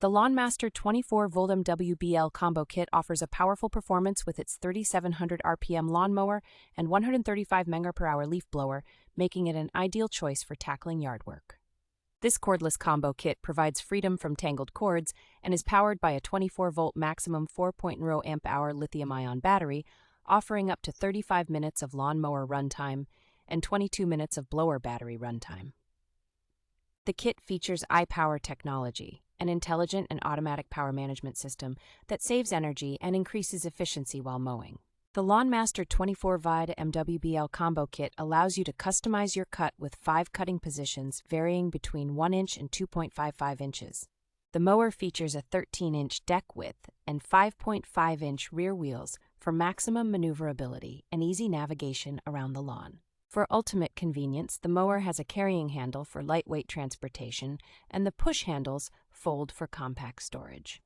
The LawnMaster 24VMWBL combo kit offers a powerful performance with its 3,700 RPM lawnmower and 135 mph leaf blower, making it an ideal choice for tackling yard work. This cordless combo kit provides freedom from tangled cords and is powered by a 24-volt maximum 4.0 amp-hour lithium-ion battery, offering up to 35 minutes of lawnmower runtime and 22 minutes of blower battery runtime. The kit features iPower technology, an intelligent and automatic power management system that saves energy and increases efficiency while mowing. The LawnMaster 24VMWBL combo kit allows you to customize your cut with 5 cutting positions varying between 1 inch and 2.55 inches. The mower features a 13-inch deck width and 5.5-inch rear wheels for maximum maneuverability and easy navigation around the lawn. For ultimate convenience, the mower has a carrying handle for lightweight transportation, and the push handles fold for compact storage.